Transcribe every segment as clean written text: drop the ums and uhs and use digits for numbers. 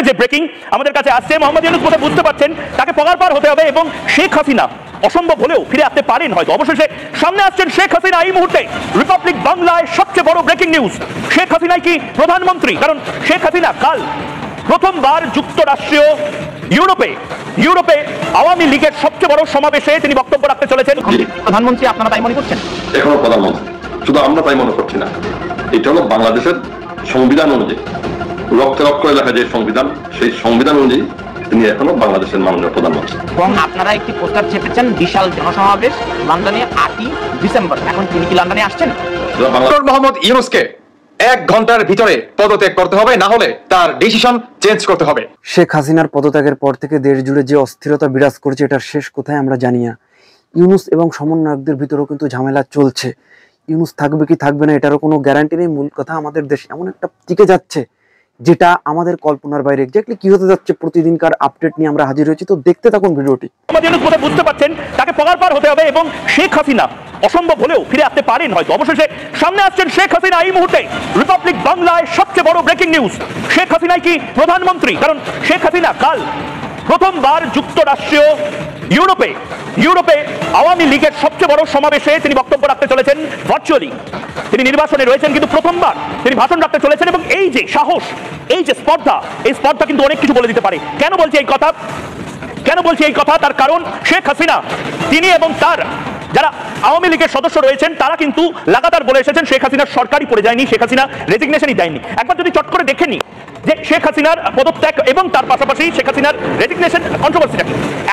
যে ব্রেকিং আমাদের কাছে আসছে, মোহাম্মদ ইউনূস বোধহয় বুঝতে পারছেন তাকে পগার পার হতে হবে এবং শেখ হাসিনা অসম্ভব হলেও ফিরে আসতে পারেন হয়তো। অবশেষে সামনে আসছেন শেখ হাসিনা এই মুহূর্তে। রিপাবলিক বাংলায় সবচেয়ে বড় ব্রেকিং নিউজ, শেখ হাসিনাই কি প্রধানমন্ত্রী? কারণ শেখ হাসিনা কাল প্রথমবার যুক্তরাষ্ট্রীয় ইউরোপে আওয়ামী লীগের সবচেয়ে বড় সমাবেশে তিনি বক্তব্য রাখতে চলেছেন। প্রধানমন্ত্রী আপনারা তাই মনে করছেন? এখনো প্রধানমন্ত্রী, শুধু আমরা তাই মনে করছি না, এটা হলো বাংলাদেশের সংবিধান অনুযায়ী, রক্ত লেখা যে সংবিধান, সেই সংবিধান অনুযায়ী তিনি এখনো বাংলাদেশের মাননীয় প্রধানমন্ত্রী। এবং আপনারা একটি পোস্টার চেপেছেন বিশাল জনসমাবেশ লন্ডনে 8ই ডিসেম্বর, এখন তিনি কি লন্ডনে আসছেন? ডক্টর মোহাম্মদ ইউনূসকে 1 ঘন্টার ভিতরে পদত্যাগ করতে হবে, না হলে তার ডিসিশন চেঞ্জ করতে হবে। শেখ হাসিনার পদত্যাগের পর থেকে দেশ জুড়ে যে অস্থিরতা বিরাজ করছে, এটার শেষ কোথায় আমরা জানি না। ইউনূস এবং সমন্বয়কদের ভিতরেও কিন্তু ঝামেলা চলছে। ইউনূস থাকবে কি থাকবে না এটারও কোনো গ্যারান্টি নেই। মূল কথা, আমাদের দেশ এমন একটা টিকে যাচ্ছে যেটা আমাদের কল্পনার বাইরে। এক্স্যাক্টলি কি হতে যাচ্ছে প্রতিদিনকার আপডেট নিয়ে আমরা হাজির হয়েছি, তো দেখতে থাকুন ভিডিওটি। বুঝতে পারছেন তাকে পগার পার হতে হবে এবং শেখ হাসিনা অসম্ভব হলেও ফিরে আসতে পারেন হয়তো। অবশেষে সামনে আসছেন শেখ হাসিনা এই মুহূর্তে। রিপাবলিক বাংলায় সবচেয়ে বড় ব্রেকিং নিউজ, শেখ হাসিনাই কি প্রধানমন্ত্রী? কারণ শেখ হাসিনা কাল প্রথমবার যুক্তরাষ্ট্রীয় ইউরোপে আওয়ামী লীগের সবচেয়ে বড় সমাবেশে তিনি বক্তব্য রাখতে চলেছেন ভার্চুয়ালি। তিনি নির্বাসনে রয়েছেন কিন্তু প্রথমবার তিনি ভাষণ রাখতে চলেছেন এবং এই যে সাহস, এই যে স্পর্ধা, এই স্পর্ধা কিন্তু অনেক কিছু বলে দিতে পারে। কেন বলছি এই কথা? তার কারণ শেখ হাসিনা তিনি এবং তার যারা আওয়ামী লীগের সদস্য রয়েছেন তারা কিন্তু লাগাতার বলে এসেছেন শেখ হাসিনার সরকারই পড়ে যায়নি, শেখ হাসিনা রেজিগনেশনই দেয়নি। একবার যদি চট করে দেখে নি যে শেখ হাসিনার পদত্যাগ এবং তার পাশাপাশি শেখ হাসিনার রেজিগনেশন কন্ট্রোভার্সিটা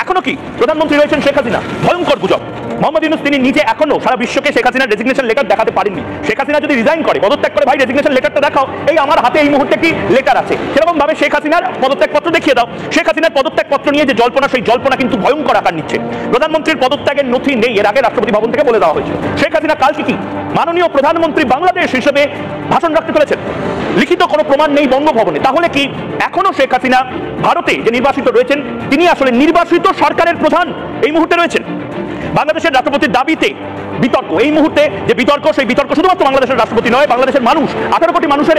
এখনো কি প্রধানমন্ত্রী রয়েছেন শেখ হাসিনা, ভয়ঙ্কর গুজব। মোহাম্মদ ইউনূস তিনি নিজে এখনো সারা বিশ্বকে শেখ হাসিনার রেজিগনেশন লেটার দেখাতে পারেননি। শেখ হাসিনা যদি রিজাইন করে, পদত্যাগ করে, ভাই রেজিগনেশন লেটারটা দেখাও, এই আমার হাতে এই মুহূর্তে কি লেটার আছে, সেরকম ভাবে শেখ হাসিনার পদত্যাগপত্র দেখিয়ে দাও। শেখ হাসিনার পদত্যাগপত্র নিয়ে যে জল্পনা, সেই জল্পনা কিন্তু ভয়ঙ্কর আকার নিচ্ছে। প্রধানমন্ত্রীর পদত্যাগের নথি নেই, এর আগে রাষ্ট্রপতি ভবন থেকে বলে দেওয়া হয়েছে। শেখ হাসিনা কাল কি মাননীয় প্রধানমন্ত্রী বাংলাদেশ হিসেবে ভাষণ রাখতে চলেছেন, লিখিত কোনো প্রমাণ নেই বঙ্গভবনে। তাহলে কি এখনো শেখ হাসিনা ভারতে যে নির্বাসিত রয়েছেন তিনি আসলে নির্বাসিত সরকারের প্রধান এই মুহূর্তে রয়েছেন? বাংলাদেশের রাষ্ট্রপতির দাবিতে বিতর্ক, এই মুহূর্তে যে বিতর্ক, সেই বিতর্ক শুধুমাত্র বাংলাদেশের রাষ্ট্রপতি নয়, বাংলাদেশের মানুষ, 18 কোটি মানুষের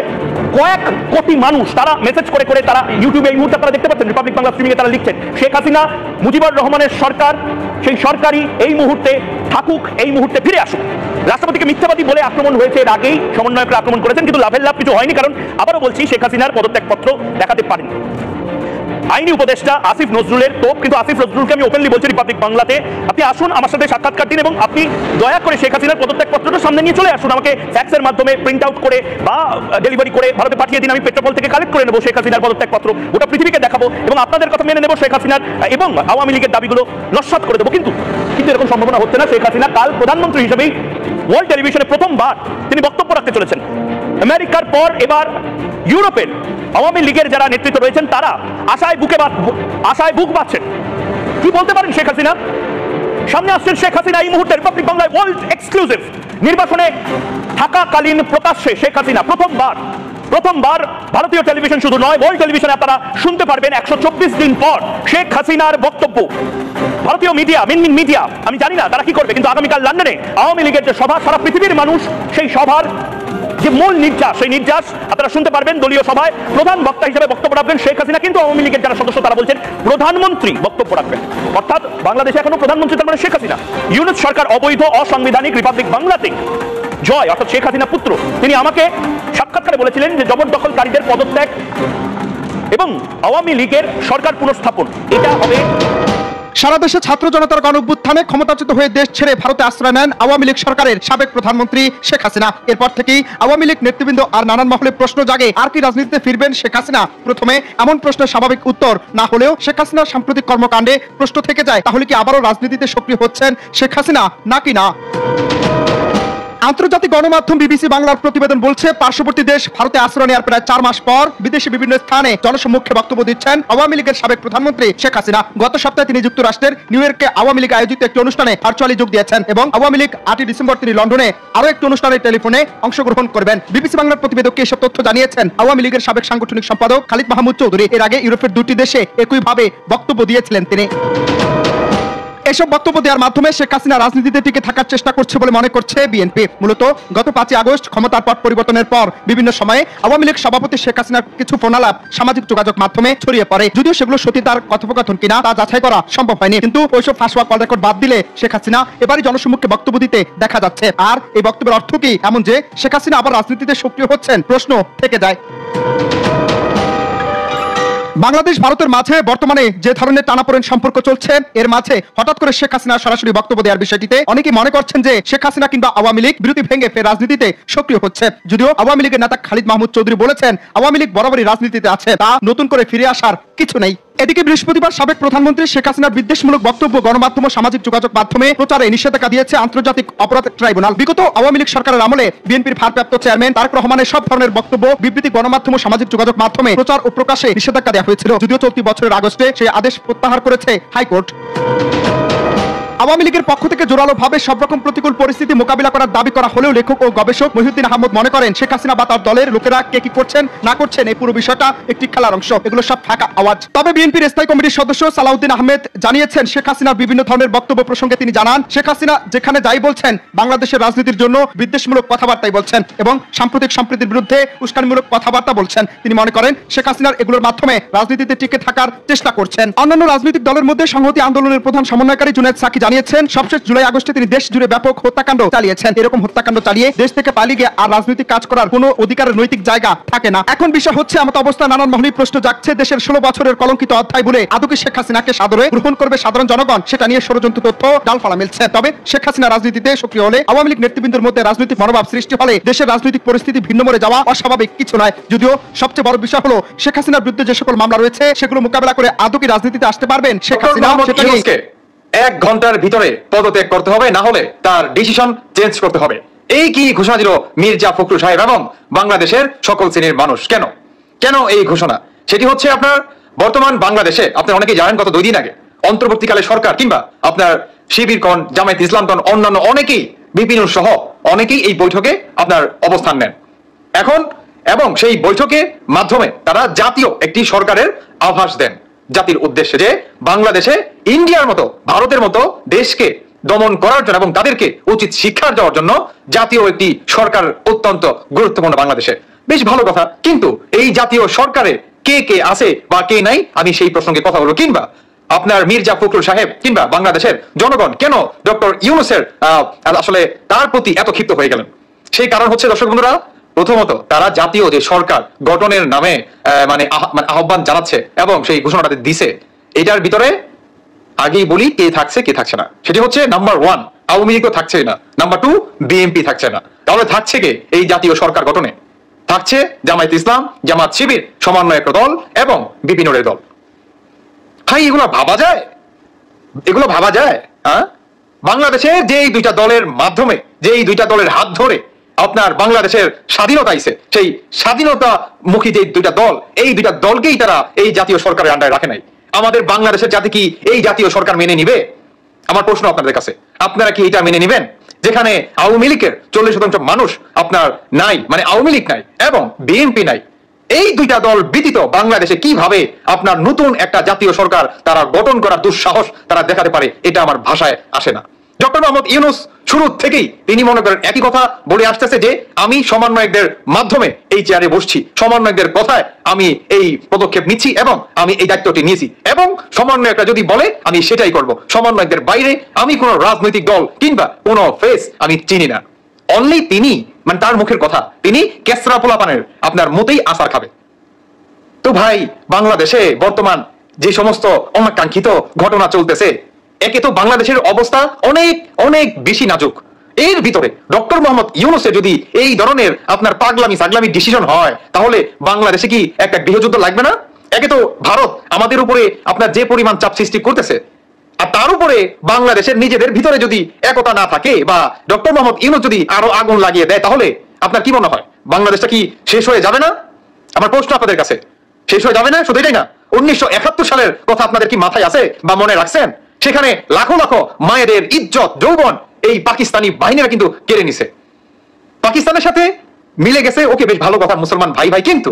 কয়েক কোটি মানুষ তারা মেসেজ করে তারা ইউটিউবে এই মুহূর্তে আপনারা দেখতে পাচ্ছেন, রিপাবলিক বাংলা স্ট্রিমিংয়ে তারা লিখছেন শেখ হাসিনা মুজিবুর রহমানের সরকার, সেই সরকারই এই মুহূর্তে থাকুক, এই মুহূর্তে ফিরে আসুক। রাষ্ট্রপতিকে মিথ্যাবাদী বলে আক্রমণ হয়েছে, এর আগেই সমন্বয়করা আক্রমণ করেছেন, কিন্তু লাভের লাভ কিছু হয়নি। কারণ আবারও বলছি, শেখ হাসিনার পদত্যাগপত্র দেখাতে পারেন আইনি উপদেষ্টা আসিফ নজরুলের তোপ। কিন্তু আসিফ নজরুলকে আমি ওপেনলি বলছি রিপাবলিক বাংলাতে, আপনি আসুন আমার সাথে সাক্ষাৎকার দিন এবং আপনি দয়া করে শেখ হাসিনার পদত্যাগপত্রটা সামনে নিয়ে চলে আসুন, আমাকে ফ্যাক্সের মাধ্যমে প্রিন্ট আউট করে বা ডেলিভারি করে ভারতে পাঠিয়ে দিন। আমি পেট্রোপল থেকে কালেক্ট করে নেবো শেখ হাসিনার পদত্যাগপত্র, ওটা পৃথিবীকে দেখাবো এবং আপনাদের কথা মেনে নেবো, শেখ হাসিনার এবং আওয়ামী লীগের দাবিগুলো নস্যাৎ করে দেবো। কিন্তু এরকম সম্ভাবনা হচ্ছে না। শেখ হাসিনা কাল প্রধানমন্ত্রী হিসেবেই ওয়ার্ল্ড টেলিভিশনে প্রথমবার তিনি বক্তব্য রাখতে চলেছেন। আমেরিকার পর এবার ইউরোপের আওয়ামী লীগের যারা নেতৃত্ব রয়েছেন তারা আশায় বুক বাঁধছেন। কি বলতে পারেন শেখ হাসিনা? সামনে আসছেন শেখ হাসিনা এই মুহূর্তে। রিপাবলিক বাংলায় ওয়ার্ল্ড এক্সক্লুসিভ নির্বাচনে থাকাকালীন প্রকাশ্যে শেখ হাসিনা প্রথমবার ভারতীয় টেলিভিশন শুধু নয়, ওয়ার্ল্ড টেলিভিশনে আপনারা শুনতে পারবেন 124 দিন পর শেখ হাসিনার বক্তব্য। ভারতীয় মিডিয়া, মিনমিন মিডিয়া, আমি জানি না তারা কি করবে, কিন্তু আগামীকাল লন্ডনে আওয়ামী লীগের যে সভা, সারা পৃথিবীর মানুষ সেই সভার যে মূল নির্যাস, সেই নির্যাস আপনারা শুনতে পারবেন। দলীয় সভায় প্রধান বক্তা হিসেবে বক্তব্য রাখবেন শেখ হাসিনা, কিন্তু আওয়ামী লীগের যারা সদস্য তারা বলছেন প্রধানমন্ত্রী বক্তব্য রাখবেন। অর্থাৎ বাংলাদেশে এখনো প্রধানমন্ত্রী তার মানে শেখ হাসিনা। ইউনূস সরকার অবৈধ, অসাংবিধানিক। রিপাবলিক বাংলাতে জয়, অর্থাৎ শেখ হাসিনা পুত্র, তিনি আমাকে সাক্ষাৎকারে বলেছিলেন যে জবরদখলকারীদের পদত্যাগ এবং আওয়ামী লীগের সরকার পুনঃস্থাপন, এটা হবে। সারা দেশে ছাত্র জনতার গণঅভ্যুত্থানে ক্ষমতাচ্যুত হয়ে দেশ ছেড়ে ভারতে আশ্রয় নেন আওয়ামী লীগ সরকারের সাবেক প্রধানমন্ত্রী শেখ হাসিনা। এরপর থেকেই আওয়ামী লীগ নেতৃবৃন্দ আর নানান মহলে প্রশ্ন জাগে, আর কি রাজনীতিতে ফিরবেন শেখ হাসিনা? প্রথমে এমন প্রশ্নের স্বাভাবিক উত্তর না হলেও শেখ হাসিনার সাম্প্রতিক কর্মকাণ্ডে প্রশ্ন থেকে যায়, তাহলে কি আবারও রাজনীতিতে সক্রিয় হচ্ছেন শেখ হাসিনা নাকি না? আন্তর্জাতিক গণমাধ্যম বিবিসি বাংলার প্রতিবেদন বলছে, পার্শ্ববর্তী দেশ ভারতে আশ্রয় নেওয়ার প্রায় 4 মাস পর বিদেশে বিভিন্ন স্থানে জনসম্মুখে বক্তব্য দিচ্ছেন আওয়ামী লীগের সাবেক প্রধানমন্ত্রী শেখ হাসিনা। গত সপ্তাহে তিনি যুক্তরাষ্ট্রের নিউ ইয়র্কে আওয়ামী লীগ আয়োজিত একটি অনুষ্ঠানে ভার্চুয়ালি যোগ দিয়েছেন এবং আওয়ামী লীগ 8 ডিসেম্বর তিনি লন্ডনে আরো একটি অনুষ্ঠানে টেলিফোনে অংশগ্রহণ করবেন। বিবিসি বাংলার প্রতিবেদককে এসব তথ্য জানিয়েছেন আওয়ামী লীগের সাবেক সাংগঠনিক সম্পাদক খালিদ মাহমুদ চৌধুরী। এর আগে ইউরোপের 2টি দেশে একইভাবে বক্তব্য দিয়েছিলেন তিনি। এসব বক্তব্য দেওয়ার মাধ্যমে শেখ হাসিনা রাজনীতিতে টিকে থাকার চেষ্টা করছে বলে মনে করছে বিএনপি। মূলত গত 5 আগস্ট ক্ষমতার পট পরিবর্তনের পর বিভিন্ন সময়ে আওয়ামী লীগ সভাপতি শেখ হাসিনার কিছু ফোনালাপ সামাজিক যোগাযোগ মাধ্যমে ছড়িয়ে পড়ে। যদিও সেগুলো সত্যিতার কথোপকথন কিনা তা যাচাই করা সম্ভব হয়নি, কিন্তু ওইসব ফাঁস হওয়া কল রেকর্ড বাদ দিলে শেখ হাসিনা এবারই জনসম্মুখে বক্তব্য দিতে দেখা যাচ্ছে। আর এই বক্তব্যের অর্থ কি এমন যে শেখ হাসিনা আবার রাজনীতিতে সক্রিয় হচ্ছেন? প্রশ্ন থেকে যায়। বাংলাদেশ ভারতের মাঝে বর্তমানে যে ধরনের টানাপোড়েন সম্পর্ক চলছে, এর মাঝে হঠাৎ করে শেখ হাসিনা সরাসরি বক্তব্য দেওয়ার বিষয়টিতে অনেকে মনে করছেন যে শেখ হাসিনা কিংবা আওয়ামী লীগ বিরতি ভেঙে ফের রাজনীতিতে সক্রিয় হচ্ছে। যদিও আওয়ামী লীগের নেতা খালিদ মাহমুদ চৌধুরী বলেছেন আওয়ামী লীগ বরাবরই রাজনীতিতে আছে, তা নতুন করে ফিরে আসার কিছু নেই। এদিকে বৃহস্পতিবার সাবেক প্রধানমন্ত্রী শেখ হাসিনার বিদ্বেষমূলক বক্তব্য গণমাধ্যম ও সামাজিক যোগাযোগ মাধ্যমে প্রচারে নিষেধাজ্ঞা দিয়েছে আন্তর্জাতিক অপরাধ ট্রাইব্যুনাল। বিগত আওয়ামী লীগ সরকারের আমলে বিএনপির ভারপ্রাপ্ত চেয়ারম্যান তারেক রহমানের সব ধরনের বক্তব্য, বিবৃতি গণমাধ্যম ও সামাজিক যোগাযোগ মাধ্যমে প্রচার ও প্রকাশে নিষেধাজ্ঞা দেওয়া হয়েছিল। যদিও চলতি বছরের আগস্টে সেই আদেশ প্রত্যাহার করেছে হাইকোর্ট। আওয়ামী লীগের পক্ষ থেকে জোরালোভাবে সব রকম প্রতিকূল পরিস্থিতি মোকাবিলা করার দাবি করা হলেও লেখক ও গবেষক মহিউদ্দিন আহমদ মনে করেন শেখ হাসিনা বা তার দলের লোকেরা কে কি করছেন না করছেন এই পুরো বিষয়টা একটি খেলার অংশ, এগুলো সব ফাঁকা আওয়াজ। তবে বিএনপির স্থায়ী কমিটির সদস্য সালাউদ্দিন আহমেদ জানিয়েছেন শেখ হাসিনার বিভিন্ন ধরনের বক্তব্য প্রসঙ্গে তিনি জানান শেখ হাসিনা যেখানে যাই বলছেন বাংলাদেশের রাজনীতির জন্য বিদ্বেষমূলক কথাবার্তাই বলছেন এবং সাম্প্রতিক সম্প্রীতির বিরুদ্ধে উস্কানিমূলক কথাবার্তা বলছেন। তিনি মনে করেন শেখ হাসিনার এগুলোর মাধ্যমে রাজনীতিতে টিকে থাকার চেষ্টা করছেন। অন্যান্য রাজনৈতিক দলের মধ্যে সংহতি আন্দোলনের প্রধান সমন্বয়কারী জুনায়েদ সাকি জানিয়েছেন সবশেষ জুলাই আগস্টে তিনি দেশ জুড়ে ব্যাপক হত্যাকাণ্ড চালিয়েছেন। এরকম হত্যাকাণ্ড চালিয়ে দেশ থেকে পালিয়ে গিয়ে আর রাজনৈতিক কাজ করার কোনো অধিকারের নৈতিক জায়গা থাকে না। এখন বিষয় হচ্ছে এমত অবস্থা নানান মহলে প্রশ্ন জাগছে দেশের 16 বছরের কলঙ্কিত অধ্যায় বলে আদৌ কি শেখ হাসিনাকে সাদরে গ্রহণ করবে সাধারণ জনগণ, সেটা নিয়ে ষড়যন্ত্র তথ্য ডালফালা মিলছে। তবে শেখ হাসিনা রাজনীতিতে সক্রিয় হলে আওয়ামী লীগ নেতৃবৃন্দের মধ্যে রাজনৈতিক মনোভাব সৃষ্টি হলে দেশের রাজনৈতিক পরিস্থিতি ভিন্ন মোড়ে যাওয়া অস্বাভাবিক কিছু নয়। যদিও সবচেয়ে বড় বিষয় হলো শেখ হাসিনার বিরুদ্ধে যে সকল মামলা রয়েছে সেগুলো মোকাবেলা করে আদৌ কি রাজনীতিতে আসতে পারবেন শেখ হাসিনা, সেটা নিয়ে 1 ঘন্টার ভিতরে পদত্যাগ করতে হবে, না হলে তার ডিসিশন চেঞ্জ করতে হবে। এই কি ঘোষণা দিল মির্জা ফখরুল সাহেব এবং বাংলাদেশের সকল শ্রেণীর মানুষ? কেন এই ঘোষণা? সেটি হচ্ছে আপনার বর্তমান বাংলাদেশে আপনার অনেকেই জানেন গত 2 দিন আগে অন্তর্বর্তীকালে সরকার কিংবা আপনার শিবির কন, জামায়াত ইসলাম কন, অন্যান্য অনেকেই বিপিনুর সহ অনেকেই এই বৈঠকে আপনার অবস্থান নেন এখন, এবং সেই বৈঠকের মাধ্যমে তারা জাতীয় একটি সরকারের আভাস দেন জাতির উদ্দেশ্যে যে বাংলাদেশে ইন্ডিয়ার মতো ভারতের মতো দেশকে দমন করার জন্য এবং তাদেরকে উচিত শিক্ষা দেওয়ার জন্য জাতীয় একটি সরকার অত্যন্ত গুরুত্বপূর্ণ বাংলাদেশে। বেশ ভালো কথা, কিন্তু এই জাতীয় সরকারে কে কে আছে বা কে নাই আমি সেই প্রসঙ্গে কথা বলবো। কিংবা আপনার মির্জা ফখরুল সাহেব কিংবা বাংলাদেশের জনগণ কেন ডক্টর ইউনূসের আসলে তার প্রতি এত ক্ষিপ্ত হয়ে গেলেন? সেই কারণ হচ্ছে দর্শক বন্ধুরা, প্রথমত তারা জাতীয় যে সরকার গঠনের নামে মানে আহ্বান জানাচ্ছে এবং সেই ঘোষণাটা দিছে, এটার ভিতরে আগেই বলি কে থাকছে কে থাকছে না। সেটি হচ্ছে নাম্বার 1 আওয়ামী লীগও থাকছে না, নাম্বার 2 বিএনপি থাকছে না। তাহলে থাকছে কে এই জাতীয় সরকার গঠনে? থাকছে জামায়াত ইসলাম, জামাত শিবির, সমন্বয়ক দল এবং বিপিনুরের দল। ভাই এগুলো ভাবা যায়? এগুলো ভাবা যায়? বাংলাদেশের যে এই 2টা দলের মাধ্যমে, যে এই 2টা দলের হাত ধরে আপনার বাংলাদেশের স্বাধীনতা আইছে, সেই স্বাধীনতা মুখী যে 2টা দল, এই 2টা দলকেই তারা এই জাতীয় সরকারের আন্ডারে রাখে নাই। আমাদের বাংলাদেশের জাতি কি এই জাতীয় সরকার মেনে নিবে? আমার প্রশ্ন আপনাদের কাছে, আপনারা কি এটা মেনে নিবেন যেখানে আওয়ামী লীগের 40% মানুষ আপনার নাই, মানে আওয়ামী লীগ নাই এবং বিএনপি নাই? এই 2টা দল ব্যতীত বাংলাদেশে কিভাবে আপনার নতুন একটা জাতীয় সরকার তারা গঠন করার দুঃসাহস তারা দেখাতে পারে, এটা আমার ভাষায় আসে না। ডক্টর মোহাম্মদ ইউনূস শুরু থেকেই তিনি মনে করেন একই কথা বলে আসতেছে যে আমি সমন্বয়কদের মাধ্যমে এই চেয়ারে বসছি, সমন্বয়কদের কথায় আমি এই পদক্ষেপ নিচ্ছি এবং আমি এই দায়িত্বটি নিয়েছি এবং সমন্বয়করা যদি বলে আমি সেটাই করব। সমন্বয়কদের বাইরে আমি কোনো রাজনৈতিক দল কিংবা কোনো ফেস আমি চিনি না। অনলি তিনি, মানে তার মুখের কথা, তিনি কেসরা পোলাপানের আপনার মতেই আসার খাবে। তো ভাই বাংলাদেশে বর্তমান যে সমস্ত অনাকাঙ্ক্ষিত ঘটনা চলতেছে, একে তো বাংলাদেশের অবস্থা অনেক অনেক বেশি নাজুক। এর ভিতরে ডক্টর মোহাম্মদ ইউনূসের যদি এই ধরনের আপনার পাগলামি সাগলামি ডিসিশন হয়, তাহলে বাংলাদেশে কি একটা গৃহযুদ্ধ লাগবে না? একে তো ভারত আমাদের উপরে আপনার যে পরিমাণ চাপ সৃষ্টি করতেছে, আর তার উপরে বাংলাদেশের নিজেদের ভিতরে যদি একতা না থাকে বা ডক্টর মোহাম্মদ ইউনূস যদি আরো আগুন লাগিয়ে দেয়, তাহলে আপনার কি মনে হয় বাংলাদেশটা কি শেষ হয়ে যাবে না? আমার প্রশ্ন আপনাদের কাছে, শেষ হয়ে যাবে না? শুধু এটাই না, 1971 সালের কথা আপনাদের কি মাথায় আছে বা মনে রাখছেন? সেখানে লাখো লাখো মায়েদের ইজ্জত যৌবন এই পাকিস্তানি বাহিনীরা কিন্তু কেড়ে নিছে। পাকিস্তানের সাথে মিলে গেছে, ওকে বেশ ভালো কথা, মুসলমান ভাই ভাই, কিন্তু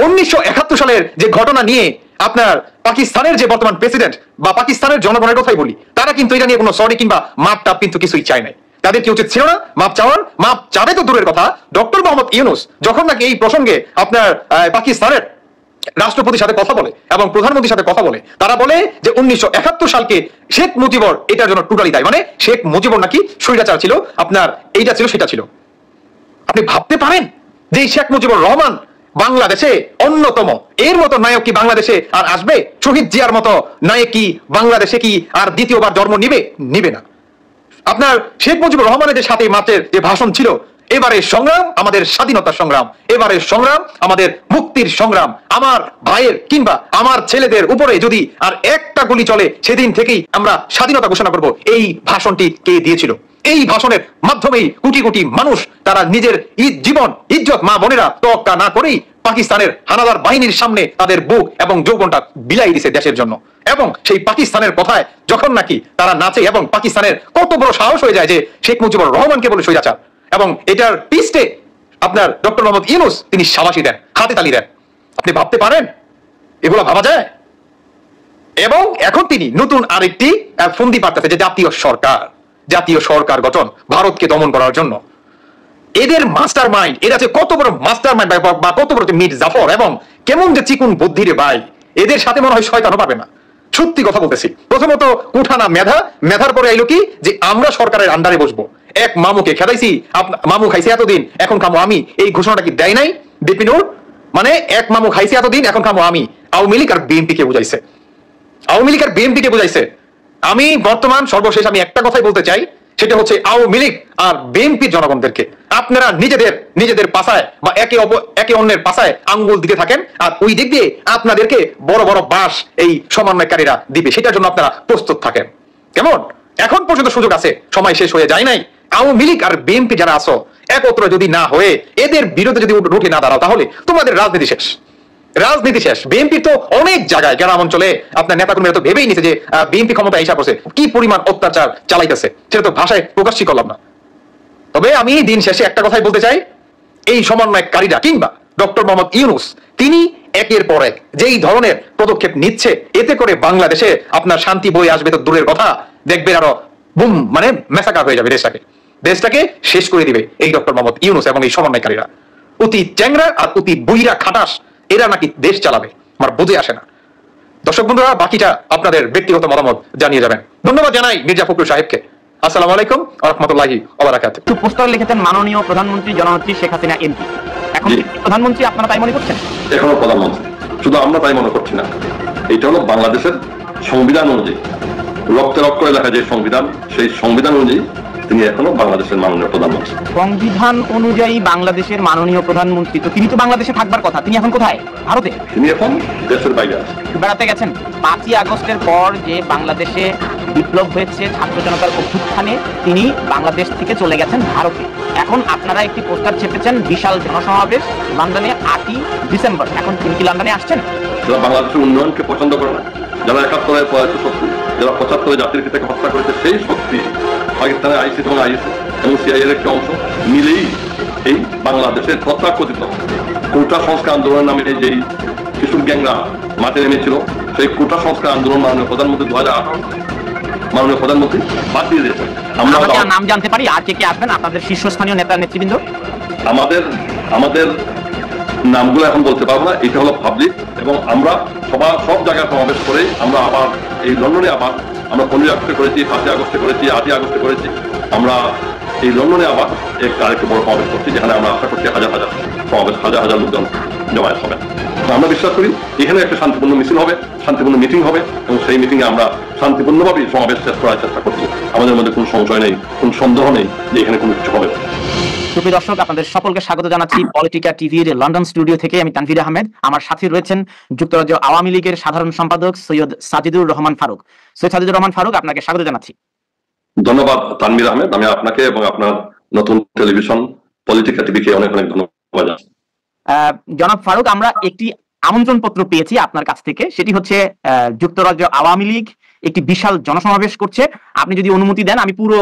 1971 সালের যে ঘটনা নিয়ে আপনার পাকিস্তানের যে বর্তমান প্রেসিডেন্ট বা পাকিস্তানের জনগণের কথাই বলি, তারা কিন্তু এটা নিয়ে কোনো সরি কিংবা মাপ টাপ কিন্তু কিছুই চায় নাই। তাদের কি উচিত ছিল না মাপ চাওয়ার? মাপ চাবে তো দূরের কথা, ডক্টর মোহাম্মদ ইউনূস যখন নাকি এই প্রসঙ্গে আপনার পাকিস্তানের রাষ্ট্রপতির সাথে কথা বলে এবং প্রধানমন্ত্রীর সাথে কথা বলে, তারা বলে যে 1971 সালকে শেখ মুজিবর এটার জন্য টোটালি দায়ী, মানে শেখ মুজিবর নাকি স্বৈরাচার ছিল, আপনার এইটা ছিল সেটা ছিল। আপনি ভাবতে পারেন যে শেখ মুজিবুর রহমান বাংলাদেশে অন্যতম, এর মতো নায়ক কি বাংলাদেশে আর আসবে? শহীদ জিয়ার মতো নায়ক কি বাংলাদেশে কি আর দ্বিতীয়বার জন্ম নিবে না? আপনার শেখ মুজিবুর রহমানের যে 7 মার্চের যে ভাষণ ছিল, এবারে সংগ্রাম আমাদের স্বাধীনতার সংগ্রাম, এবারে সংগ্রাম আমাদের মুক্তির সংগ্রাম, আমার ভাইয়ের কিংবা আমার ছেলেদের উপরে যদি আর একটা গুলি চলে সেদিন থেকেই আমরা স্বাধীনতা ঘোষণা করব, এই ভাষণটি কে দিয়েছিল? এই ভাষণের মাধ্যমেই কোটি কোটি মানুষ তারা নিজের জীবন ইজ্জত মা বোনেরা তোয়াক্কা না করেই পাকিস্তানের হানাদার বাহিনীর সামনে তাদের বুক এবং যৌবনটা বিলাই দিছে দেশের জন্য। এবং সেই পাকিস্তানের কথায় যখন নাকি তারা নাচে এবং পাকিস্তানের কত বড় সাহস হয়ে যায় যে শেখ মুজিবুর রহমানকে বলে স্বৈরাচার, এবং এটার পিস্টে আপনার ডক্টর মোহাম্মদ ইউনূস তিনি শাবাশি দেন, হাতে তালি দেন। আপনি ভাবতে পারেন এগুলো ভাবা যায়? এবং এখন তিনি নতুন আরেকটি ফন্দি পাঠাচ্ছে যে জাতীয় সরকার গঠন, ভারতকে দমন করার জন্য। এদের মাস্টার মাইন্ড, এরা যে কত বড় মাস্টার মাইন্ড বা কত বড় মীর জাফর এবং কেমন যে চিকুন বুদ্ধিরে ভাই, এদের সাথে মনে হয় শয়তানও পাবে না। সত্যি কথা বলতেছি। প্রথমত উঠানা মেধার পরে আইলো কি যে আমরা সরকারের আন্ডারে বসবো। এক মামুকে খেদাইছি, মামু খাইছে এতদিন, এখন খামো আমি, এই ঘোষণাটা কি দেয় নাই বিপিনুর? মানে এক মামু খাইছে এতদিন, এখন খামো আমি। আওয়ামী লীগ আর বিএনপি কে বুঝাইছে, আওয়ামী লীগ আর বিএনপি কে বুঝাইছে। আমি বর্তমান সর্বশেষ আমি একটা কথাই বলতে চাই, সেটা হচ্ছে আওয়ামী লীগ আর বিএনপি জনগণদেরকে আপনারা নিজেদের পাশায় বা একে অন্যের পাশায় আঙ্গুল দিতে থাকেন, আর ওই দিক দিয়ে আপনাদেরকে বড় বড় বাস এই সমন্বয়কারীরা দিবে, সেটার জন্য আপনারা প্রস্তুত থাকেন। কেমন? এখন পর্যন্ত সুযোগ আছে, সময় শেষ হয়ে যায় নাই। আওয়ামী লীগ আর বিএনপি যারা আছো, একত্র যদি না হয়ে এদের বিরুদ্ধে যদি রুখে না দাঁড়াও, তাহলে তোমাদের রাজনীতি শেষ। বিএনপি তো অনেক জায়গায় গ্রাম অঞ্চলে আপনার নেতাকর্মীরা তো ভেবেই নিছে যে বিএনপি ক্ষমতা এসে পড়ছে, কি পরিমাণ অত্যাচার চালাইতেছে সেটা তো ভাষায় প্রকাশই করলাম না। তবে আমি দিন শেষে একটা কথাই বলতে চাই, এই সমন্বয়কারীরা কিংবা ডক্টর মোহাম্মদ ইউনূস তিনি একের পর এক যেই ধরনের পদক্ষেপ নিচ্ছে, এতে করে বাংলাদেশে আপনার শান্তি বই আসবে তো দূরের কথা, দেখবেন আরো বুম মানে মেসাকার হয়ে যাবে, দেশটাকে শেষ করে দিবে এই ডক্টর মোহাম্মদ ইউনূস এবং এই সমন্বয়কারীরা। অতি চ্যাংরা আর অতি বইরা খাটাস, এরা নাকি দেশ চালাবে, আমার বুঝে আসে না। দর্শক বন্ধুরা, বাকিটা আপনাদের ব্যক্তিগত মতামত জানিয়ে যাবেন। ধন্যবাদ জানাই মির্জা ফখরুল সাহেবকে। আসসালামু আলাইকুম ওয়া রাহমাতুল্লাহি ওয়া বারাকাতুহু। একটু পোস্টার লিখেছেন মাননীয় প্রধানমন্ত্রী জননেত্রী শেখ হাসিনা এমপি। এখন প্রধানমন্ত্রী আপনারা তাই মনে করছেন? এখনো প্রধানমন্ত্রী, শুধু আমরা তাই মনে করছি না। এটা হলো বাংলাদেশের সংবিধান অনুযায়ী, রক্তে রক্তে লেখা যে সংবিধান, সেই সংবিধান অনুযায়ী তিনি এখনো বাংলাদেশের মাননীয় প্রধানমন্ত্রী। সংবিধান অনুযায়ী বাংলাদেশের মাননীয় প্রধানমন্ত্রী, তো তিনি তো বাংলাদেশে থাকবার কথা, তিনি এখন কোথায়? ভারতে। তিনি এখন দেশের বাইরে আছেন, বেড়াতে গেছেন। 5ই আগস্টের পর যে বাংলাদেশে বিপ্লব হয়েছে ছাত্র জনতার অভ্যুত্থানে, তিনি বাংলাদেশ থেকে চলে গেছেন ভারতে। এখন আপনারা একটি পোস্টার ছেপেছেন, বিশাল জনসমাবেশ লন্ডনে 8ই ডিসেম্বর। এখন তিনি কি লন্ডনে আসছেন? যারা বাংলাদেশের উন্নয়নকে পছন্দ করে না, যারা 71-এর প্রয়াত শক্তি, যারা 75-এ জাতির পিতাকে হত্যা করেছে, সেই শক্তি পাকিস্তানের আইসি এবং আইএসএস এবং সিআইএর একটি অংশ মিলেই এই বাংলাদেশের তথাকথিত কোটা সংস্কার আন্দোলনের নামে যেই কিশোর গ্যাংরা মাঠে নেমেছিল, সেই কোটা সংস্কার আন্দোলন মাননীয় প্রধানমন্ত্রী 2018 মাননীয় প্রধানমন্ত্রী বাদ দিয়ে দিয়েছেন। আমরা নাম জানতে পারি আর কে আসবেন আপনাদের শীর্ষস্থানীয় নেতা নেতৃবৃন্দ? আমাদের নামগুলো এখন বলতে পারবো না, এটা হলো পাবলিক, এবং আমরা সব জায়গায় সমাবেশ করে আমরা আবার এই লন্ডনে আমরা 15 আগস্টে করেছি, 5 আগস্টে করেছি, 8 আগস্টে করেছি। আমরা এই লন্ডনে আবার আরেকটু বড় সমাবেশ করছি, যেখানে আমরা আশা করছি হাজার হাজার লোকজন জমায়েত হবে। আমরা বিশ্বাস করি এখানে একটা শান্তিপূর্ণ মিছিল হবে, শান্তিপূর্ণ মিটিং হবে, এবং সেই মিটিংয়ে আমরা শান্তিপূর্ণভাবেই সমাবেশ শেষ করার চেষ্টা করছি। আমাদের মধ্যে কোনো সংশয় নেই, কোনো সন্দেহ নেই যে এখানে কোনো কিছু হবে। সুপ্রিয় দর্শক, আপনাদের সকলকে স্বাগত জানাচ্ছি পলিটিকা টিভির লন্ডন স্টুডিও থেকে। আমি তানভীর আহমেদ। আমার সাথে রয়েছেন যুক্তরাজ্য আওয়ামী লীগের সাধারণ সম্পাদক সৈয়দ সাজিদুর রহমান ফারুক। সৈয়দ সাজিদুর রহমান ফারুক, আপনাকে স্বাগত জানাচ্ছি। ধন্যবাদ তানভীর আহমেদ। আমি আপনাকে এবং আপনার নতুন টেলিভিশন পলিটিকা টিভিকে অনেক অনেক ধন্যবাদ জানাচ্ছি। জনাব ফারুক, আমরা একটি আমন্ত্রণ পত্র পেয়েছি আপনার কাছ থেকে, সেটি হচ্ছে যুক্তরাজ্য আওয়ামী লীগ একটি বিশাল জনসমাবেশ করছে। আপনি যদি অনুমতি দেন আমি পুরো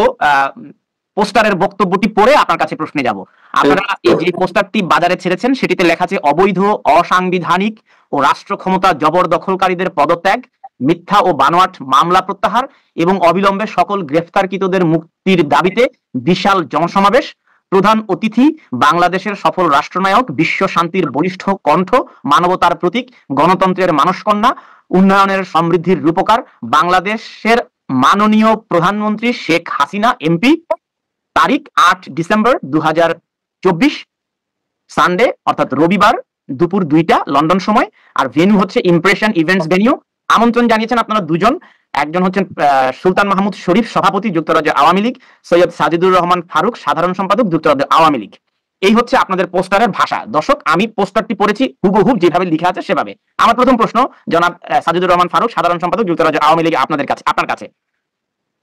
পোস্টারের বক্তব্যটি পড়ে আপনার কাছে প্রশ্নে যাব। আপনারা এই যে পোস্টারটি বাজারে ছেড়েছেন সেটিতে লেখা আছে অবৈধ, অসাংবিধানিক ও রাষ্ট্র ক্ষমতা জবরদখলকারীদের পদত্যাগ, মিথ্যা ও বানোয়াট মামলা প্রত্যাহার এবং অবিলম্বে সকল গ্রেফতারকৃতদের মুক্তির দাবিতে বিশাল জনসমাবেশ। প্রধান অতিথি বাংলাদেশের সফল রাষ্ট্রনায়ক, বিশ্ব শান্তির বলিষ্ঠ কণ্ঠ, মানবতার প্রতীক, গণতন্ত্রের মানসকন্যা, উন্নয়নের সমৃদ্ধির রূপকার, বাংলাদেশের মাননীয় প্রধানমন্ত্রী শেখ হাসিনা এমপি। তারিখ 8 ডিসেম্বর 2024, সানডে অর্থাৎ রবিবার দুপুর 2টা লন্ডন সময়। আর ভেন্যু হচ্ছে ইমপ্রেশন ইভেন্টস ভেন্যু। আমন্ত্রণ জানিয়েছেন আপনারা দুজন, একজন হচ্ছেন সুলতান মাহমুদ শরীফ, সভাপতি যুক্তরাজ্য আওয়ামী লীগ, সৈয়দ সাজিদুর রহমান ফারুক, সাধারণ সম্পাদক যুক্তরাজ্য আওয়ামী লীগ। এই হচ্ছে আপনাদের পোস্টারের ভাষা। দর্শক, আমি পোস্টারটি পড়েছি হুবহুব যেভাবে লেখা আছে সেভাবে। আমার প্রথম প্রশ্ন জনাব সাজিদুর রহমান ফারুক, সাধারণ সম্পাদক যুক্তরাজ্য আওয়ামী লীগ, আপনার কাছে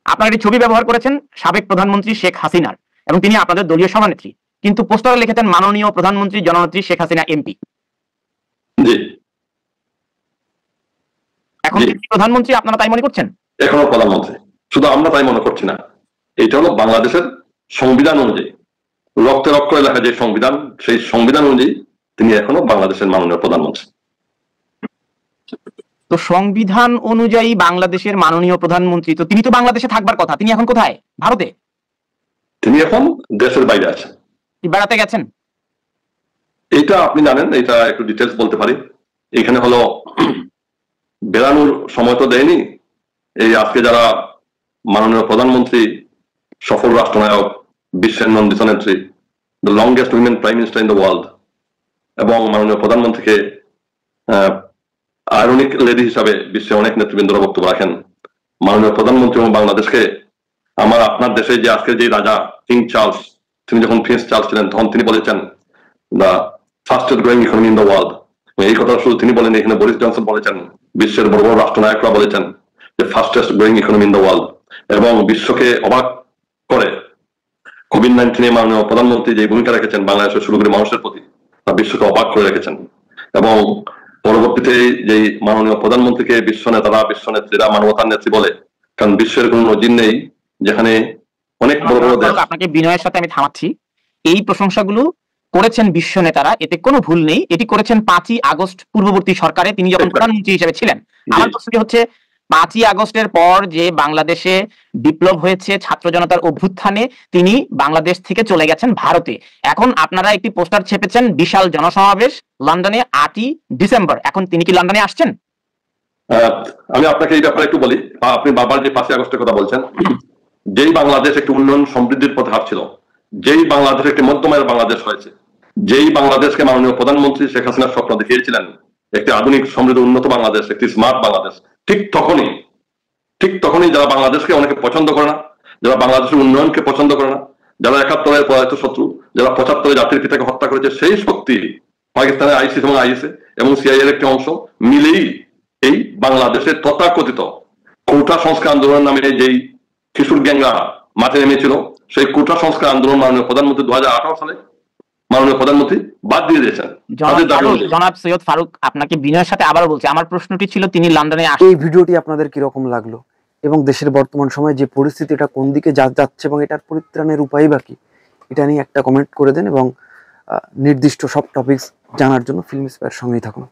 আপনারা একটি ছবি ব্যবহার করেছেন সাবেক প্রধানমন্ত্রী শেখ হাসিনার এবং তিনি আপনাদের দলীয় সভানেত্রী, কিন্তু পোস্টারে লিখেছেন মাননীয় প্রধানমন্ত্রী জননেত্রী শেখ হাসিনা এমপি। এখন প্রধানমন্ত্রী আপনারা তাই মনে করছেন? এখনো প্রধানমন্ত্রী, শুধু আমরা তাই মনে করছি না, এটা হলো বাংলাদেশের সংবিধান অনুযায়ী, রক্তে রক্তে লেখা যে সংবিধান, সেই সংবিধান অনুযায়ী তিনি এখনো বাংলাদেশের মাননীয় প্রধানমন্ত্রী। তো সংবিধান অনুযায়ী বাংলাদেশের মাননীয় প্রধানমন্ত্রী, তো তিনি তো বাংলাদেশে থাকবার কথা, তিনি এখন কোথায়? ভারতে। তিনি এখন দেশের বাইরে আছেন। বেড়াতে গেছেন? এটা আপনি জানেন, এটা একটু ডিটেলস বলতে পারি। এখানে হলো বেড়ানোর সময় তো দেয়নি। এই আজকে যারা মাননীয় প্রধানমন্ত্রী, সফল রাষ্ট্রনায়ক, বিশ্বের নন্দিত নেত্রী, the longest women prime minister in the world, এবং মাননীয় প্রধানমন্ত্রীকে আয়রনিক লেডি হিসাবে বিশ্বে অনেক নেতৃবৃন্দরা বক্তব্য রাখেন। মাননীয় প্রধানমন্ত্রী এবং বাংলাদেশকে আপনার দেশে যে আজকে যে রাজা কিং চার্লস, তিনি যখন প্রিন্স চার্লস ছিলেন তখন তিনি বলেছেন the fastest growing economy in the world. এই কথা শুধু তিনি বলেন, এখানে বরিস জনসন বলেছেন, বিশ্বের বড় বড় রাষ্ট্রনায়করা বলেছেন যে fastest growing economy in the world. এবং বিশ্বকে অবাক করে কোভিড-19 মাননীয় প্রধানমন্ত্রী যে ভূমিকা রেখেছেন বাংলাদেশের শুরু করে মানুষের প্রতি, তা বিশ্বকে অবাক করে রেখেছেন। এবং পরবর্তীতে যে মাননীয় প্রধানমন্ত্রীকে বিশ্ব নেতারা, বিশ্ব নেত্রীরা মানবতার নেত্রী বলে, কারণ বিশ্বের কোন নজির নেই যেখানে অনেক বড় বড় দেশ। আপনাকে বিনয়ের সাথে আমি থামাচ্ছি, এই প্রশংসাগুলো করেছেন বিশ্ব নেতারা, এতে কোনো ভুল নেই। এটি করেছেন 5ই আগস্ট পূর্ববর্তী সরকারে তিনি যখন প্রধানমন্ত্রী হিসেবে ছিলেন। আমার প্রশ্নটি হচ্ছে 5ই আগস্টের পর যে বাংলাদেশে বিপ্লব হয়েছে ছাত্র জনতার অভ্যুত্থানে, তিনি বাংলাদেশ থেকে চলে গেছেন ভারতে। এখন আপনারা একটি পোস্টার ছেপেছেন বিশাল জনসমাবেশ লন্ডনে 8ই ডিসেম্বর। এখন তিনি কি লন্ডনে আসছেন? আমি আপনাকে এই ব্যাপারে একটু বলি। আপনি বারবার যে 5ই আগস্টের কথা বলছেন, যেই বাংলাদেশ একটি উন্নয়ন সমৃদ্ধির পথে হাঁটছিল, যেই বাংলাদেশ একটি মধ্যমায়ের বাংলাদেশ হয়েছে, যেই বাংলাদেশকে মাননীয় প্রধানমন্ত্রী শেখ হাসিনার স্বপ্ন দেখিয়েছিলেন একটি আধুনিক সমৃদ্ধ উন্নত বাংলাদেশ, একটি স্মার্ট বাংলাদেশ, ঠিক তখনই যারা বাংলাদেশকে অনেকে পছন্দ করে না, যারা বাংলাদেশের উন্নয়নকে পছন্দ করে না, যারা 71-এর পরাজিত শত্রু, যারা 75-এ জাতির পিতাকে হত্যা করেছে, সেই শক্তি পাকিস্তানের আইসিস এবং আইএসএ এবং সিআইএর একটি অংশ মিলেই এই বাংলাদেশের তথাকথিত কোটা সংস্কার আন্দোলনের নামে যেই কিশোর গ্যাংরা মাঠে নেমেছিল, সেই কোটা সংস্কার আন্দোলন মাননীয় প্রধানমন্ত্রী 2018 সালে মাননীয় প্রধানমন্ত্রী বাদ দিয়ে দিয়েছেন। জনাব সৈয়দ ফারুক, আপনাকে বিনয়ের সাথে আবার বলছি, আমার প্রশ্নটি ছিল তিনি লন্ডনে এই ভিডিওটি আপনাদের কিরকম লাগলো এবং দেশের বর্তমান সময়ে যে পরিস্থিতিটা কোন দিকে যাচ্ছে এবং এটার পরিত্রাণের উপায় বা কি, এটা নিয়ে একটা কমেন্ট করে দেন এবং নির্দিষ্ট সব টপিকস জানার জন্য ফিল্ম স্পেয়ার সঙ্গেই থাকুন।